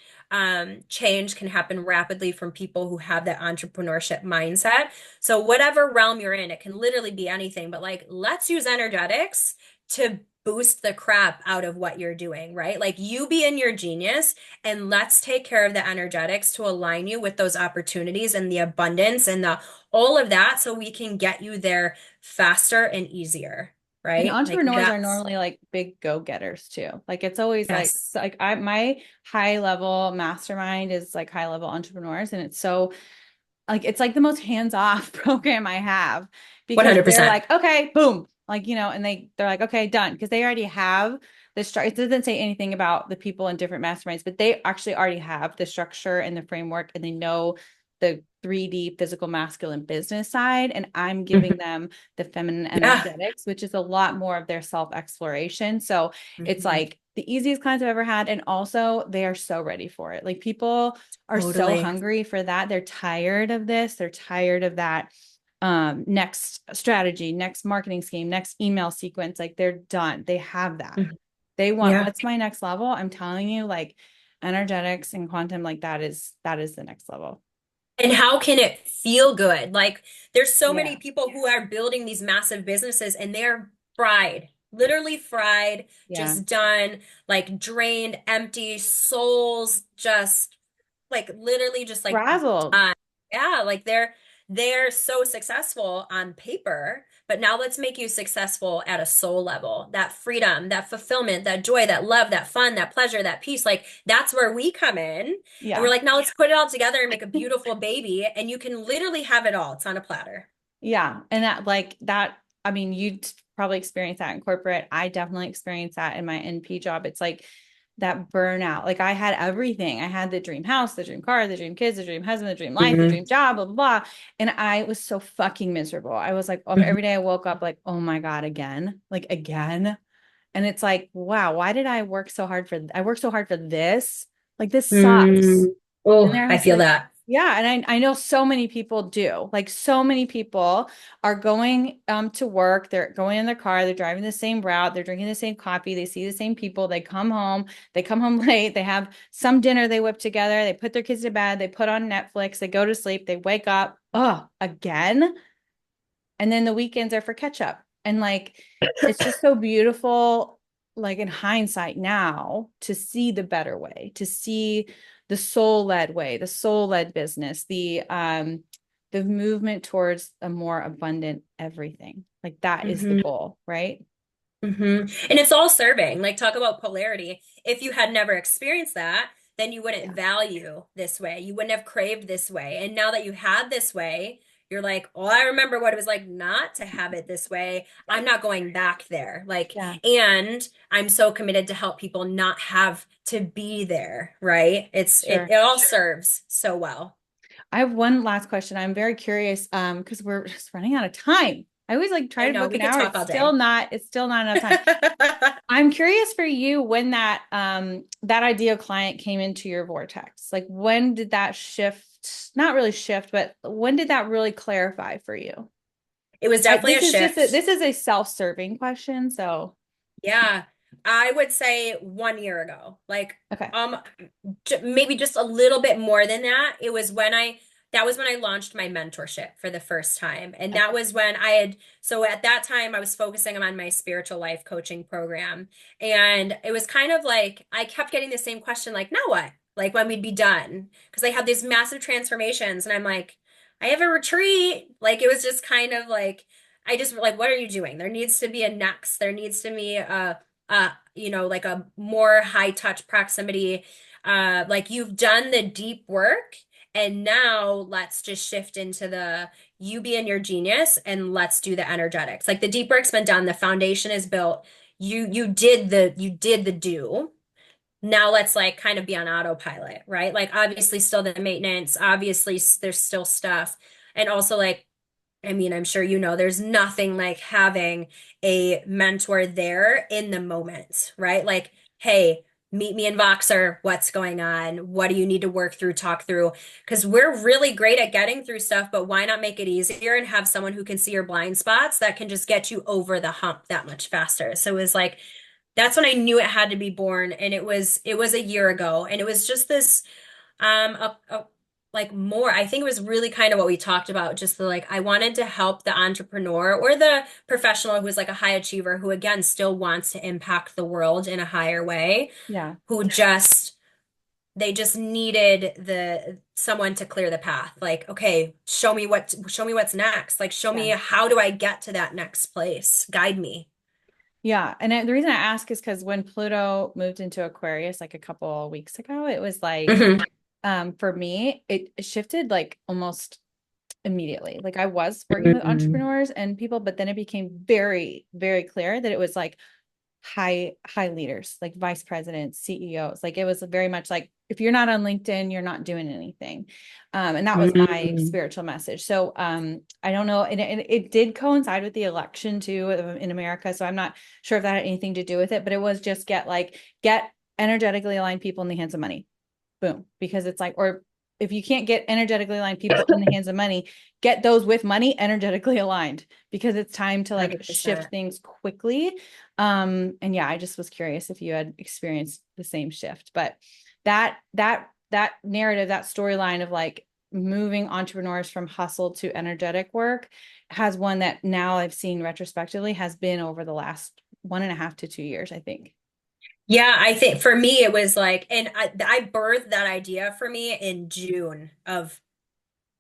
change can happen rapidly from people who have that entrepreneurship mindset. So whatever realm you're in, it can literally be anything, but like, let's use energetics to boost the crap out of what you're doing, right? Like, you be in your genius, and let's take care of the energetics to align you with those opportunities and the abundance and the all of that so we can get you there faster and easier, And right? Like, entrepreneurs are that's normally like big go-getters too. Like it's always like yes, so like my high level mastermind is like high level entrepreneurs, and it's so like it's like the most hands-off program I have because they're 100%. like, okay, boom, like and they're like, okay, done, because they already have the structure. It doesn't say anything about the people in different masterminds, but they actually already have the structure and the framework, and they know the 3D physical masculine business side, and I'm giving Mhm. them the feminine Yeah. energetics, which is a lot more of their self-exploration. So it's Mhm. like the easiest clients I've ever had, and also they are so ready for it. Like people are so Totally. hungry for that. They're tired of this. They're tired of that next strategy, next marketing scheme, next email sequence. Like they're done. They have that. Mhm. They want Yeah. what's my next level? I'm telling you, like energetics and quantum, like that is the next level. And how can it feel good? Like, there's so Yeah. many people who are building these massive businesses and they're fried, literally fried, Yeah. just done, like drained, empty souls, just like literally just like Frazzled. done. Yeah, like they're so successful on paper, but now let's make you successful at a soul level. That freedom, that fulfillment, that joy, that love, that fun, that pleasure, that peace, like that's where we come in. And we're Yeah. like, now let's put it all together and make a beautiful baby, and you can literally have it all. It's on a platter. Yeah. And that, like, that, I mean, you'd probably experience that in corporate. I definitely experienced that in my NP job. It's like that burnout. Like I had everything. I had the dream house, the dream car, the dream kids, the dream husband, the dream life, the Hmm. dream job, blah, blah, blah. And I was so fucking miserable. I was like, Hmm. every day I woke up like, oh my God, again, like again. And it's like, wow, why did I work so hard for this? Like this sucks. Mm. And Oh, there I has feel to, that. yeah, and I know so many people do. Like so many people are going to work, they're going in their car, they're driving the same route, they're drinking the same coffee, they see the same people, they come home late, they have some dinner they whip together, they put their kids to bed, they put on Netflix, they go to sleep, they wake up, oh, again. And then the weekends are for catch up. And like it's just so beautiful, like in hindsight now, to see the better way, to see the soul-led way, the soul-led business, the movement towards a more abundant everything. Like that is the Hmm. goal, right? Hmm. And it's all serving. Like, talk about polarity. If you had never experienced that, then you wouldn't Yeah, value this way. You wouldn't have craved this way. And now that you had this way, you're like, oh, I remember what it was like not to have it this way. I'm not going back there. Like, yeah, and I'm so committed to help people not have to be there, right? It sure. all serves so well. I have one last question. I'm very curious, because we're just running out of time. I always like try I to know book we an could hour. talk all day. It's still not enough time. I'm curious for you when that ideal client came into your vortex. Like when did that shift, not really shift, but when did that really clarify for you? It was definitely a shift. This is a self-serving question, so Yeah, I would say 1 year ago. Like, okay. um, maybe just a little bit more than that. That was when I launched my mentorship for the first time. And that Okay. was when so at that time I was focusing on my spiritual life coaching program. And it was kind of like, I kept getting the same question, like, now what? Like when we'd be done. Because I had these massive transformations and I'm like, I have a retreat. Like it was just kind of like, I just like, what are you doing? There needs to be a next. There needs to be like a more high touch proximity. Like you've done the deep work, and now let's just shift into the you being your genius, and let's do the energetics. Like the deep work's been done, the foundation is built. You did the do. Now let's like kind of be on autopilot, right? Like obviously still the maintenance, obviously there's still stuff. And also like I mean, I'm sure you know there's nothing like having a mentor there in the moment, right? Like, hey, meet me in Voxer. What's going on? What do you need to work through, talk through? Because we're really great at getting through stuff, but why not make it easier and have someone who can see your blind spots that can just get you over the hump that much faster? So it was like, that's when I knew it had to be born. And it was a year ago. And it was just this like more, I think it was really kind of what we talked about, just the like I wanted to help the entrepreneur or the professional who is like a high achiever who again still wants to impact the world in a higher way, Yeah. who just they just needed the someone to clear the path. Like, okay, show me what's next. Like show me Yeah. how do I get to that next place? Guide me. Yeah. And the reason I ask is because when Pluto moved into Aquarius like a couple of weeks ago, it was like, Hmm. for me, it shifted like almost immediately. Like I was working with Hmm. entrepreneurs and people, but then it became very, very clear that it was like high leaders, like vice presidents, CEOs. Like it was very much like if you're not on LinkedIn, you're not doing anything. And that was my Hmm. spiritual message. So I don't know, and it did coincide with the election too in America. So I'm not sure if that had anything to do with it, but it was just get energetically aligned people in the hands of money. Boom. Because it's like, or if you can't get energetically aligned people in the hands of money, get those with money energetically aligned because it's time to like shift 100%. things quickly. And yeah, I just was curious if you had experienced the same shift. But that narrative, that storyline of like moving entrepreneurs from hustle to energetic work has one that now I've seen retrospectively has been over the last 1.5 to 2 years, I think. Yeah, I think for me it was like, and I birthed that idea for me in June of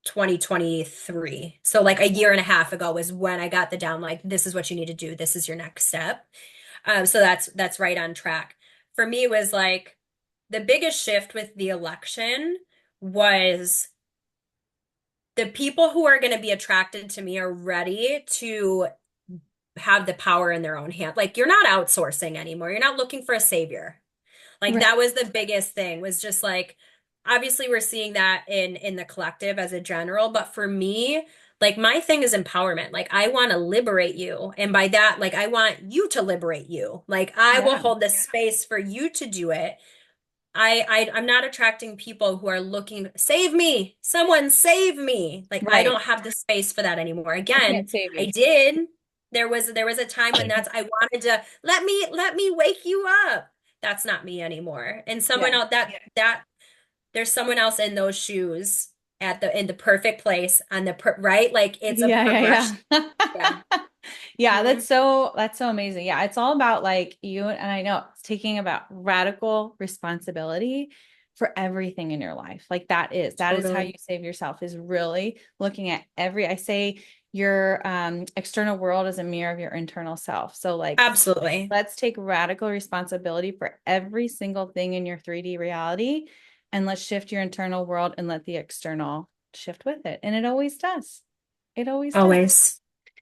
2023. So like a year and a half ago was when I got the down like this is what you need to do. This is your next step. So that's right on track. For me, it was like the biggest shift with the election was the people who are going to be attracted to me are ready to have the power in their own hand. Like you're not outsourcing anymore. You're not looking for a savior. Like Right. that was the biggest thing, was just like, obviously we're seeing that in the collective as a general, but for me, like my thing is empowerment. Like I want to liberate you. And by that, like I want you to liberate you. Like I will Yeah. hold the space for you to do it. I'm not attracting people who are looking, save me, someone save me. Like I Right. don't have the space for that anymore. I Again, can't save I you. did. There was a time when that's I wanted to let me wake you up. That's not me anymore. And someone Yeah. else that there's someone else in those shoes at the in the perfect place on the right? Like it's a Yeah, progression. yeah, Yeah. yeah. Yeah, Mhm. that's so amazing. Yeah, it's all about like you and I know it's taking about radical responsibility for everything in your life. Like that is how you Totally. save yourself is really looking at I say your external world is a mirror of your internal self. So like Absolutely. let's take radical responsibility for every single thing in your 3D reality and let's shift your internal world and let the external shift with it. And it always does. It always does. Always.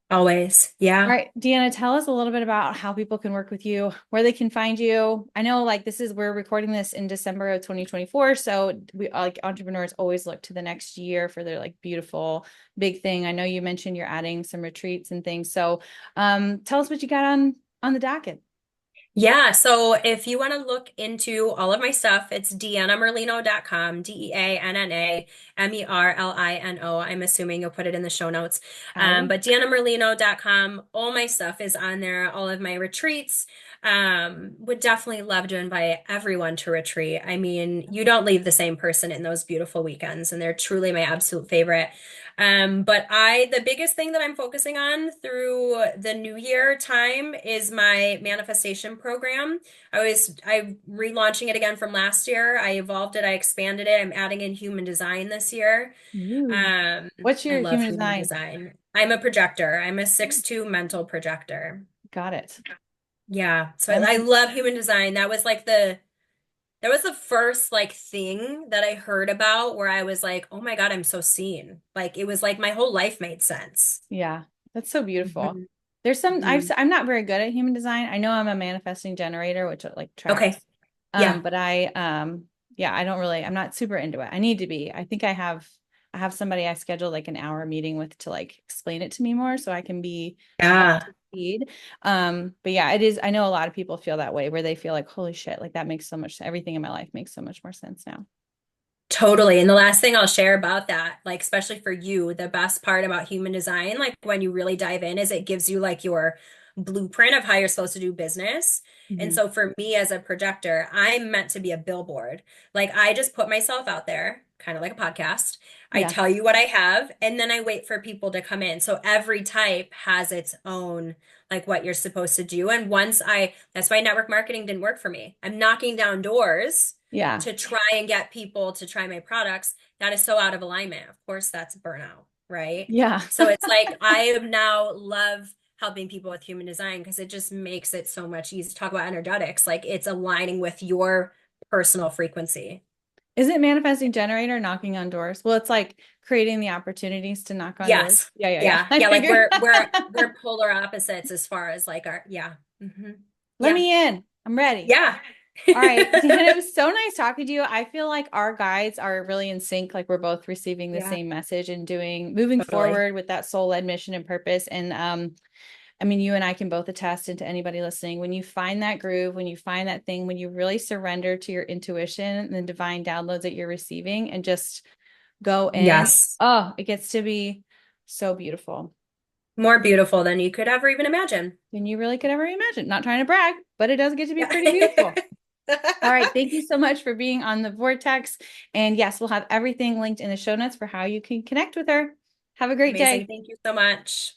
Always. All Yeah. right, Deanna, tell us a little bit about how people can work with you, where they can find you. I know like we're recording this in December of 2024. So we like entrepreneurs always look to the next year for their like beautiful big thing. I know you mentioned you're adding some retreats and things. So tell us what you got on the docket. Yeah, so if you want to look into all of my stuff, it's deannamerlino.com, DeannaMerlino. I'm assuming you'll put it in the show notes. I will. But deannamerlino.com, all my stuff is on there, all of my retreats. Would definitely love to invite everyone to retreat. I mean, you don't leave the same person in those beautiful weekends, and they're truly my absolute favorite. But the biggest thing that I'm focusing on through the new year time is my manifestation program. I'm relaunching it again from last year. I evolved it, I expanded it. I'm adding in human design this year. Ooh. Um, What's I your love human human design? design. I'm a projector. I'm a 6'2" mental projector. Got it. Yeah. So I'm I love human design. That was the first like thing that I heard about where I was like, oh my God, I'm so seen. Like it was like my whole life made sense. Yeah, that's so beautiful. Mhm. There's some Mhm. I'm not very good at human design. I know I'm a manifesting generator, which like Okay. tracks. Yeah. But yeah, I'm not super into it. I need to be. I have somebody I scheduled like an hour meeting with to like explain it to me more so I can be up Yeah. to speed. But yeah, it is I know a lot of people feel that way where they feel like, holy shit, like that makes so much everything in my life makes so much more sense now. Totally. And the last thing I'll share about that, like especially for you, the best part about human design, like when you really dive in, is it gives you like your blueprint of how you're supposed to do business. And Mhm. so for me as a projector, I'm meant to be a billboard. Like I just put myself out there, kind of like a podcast. I Yeah. tell you what I have, and then I wait for people to come in. So every type has its own, like what you're supposed to do. And that's why network marketing didn't work for me. I'm knocking down doors Yeah. to try and get people to try my products. That is so out of alignment. Of course, that's burnout, right? Yeah. So it's like I now love helping people with human design because it just makes it so much easier to talk about energetics. Like it's aligning with your personal frequency. Is it manifesting generator knocking on doors? Well, it's like creating the opportunities to knock on doors. Yes. Yeah, yeah, yeah. Yeah. I Yeah. Like figured. we're polar opposites as far as like our, yeah. Let Yeah. me in. I'm ready. Yeah. All right, Dan, it was so nice talking to you. I feel like our guides are really in sync, like we're both receiving the Yeah. same message and moving Totally. forward with that soul-led mission and purpose. And I mean, you and I can both attest, and to anybody listening, when you find that groove, when you find that thing, when you really surrender to your intuition and the divine downloads that you're receiving and just go in, Yes. oh, it gets to be so beautiful More beautiful than you could ever even imagine. than you really could ever imagine. Not trying to brag, but it does get to be Yeah. pretty beautiful. All right. Thank you so much for being on the Vortex. And yes, we'll have everything linked in the show notes for how you can connect with her. Have a great day. Amazing. Thank you so much.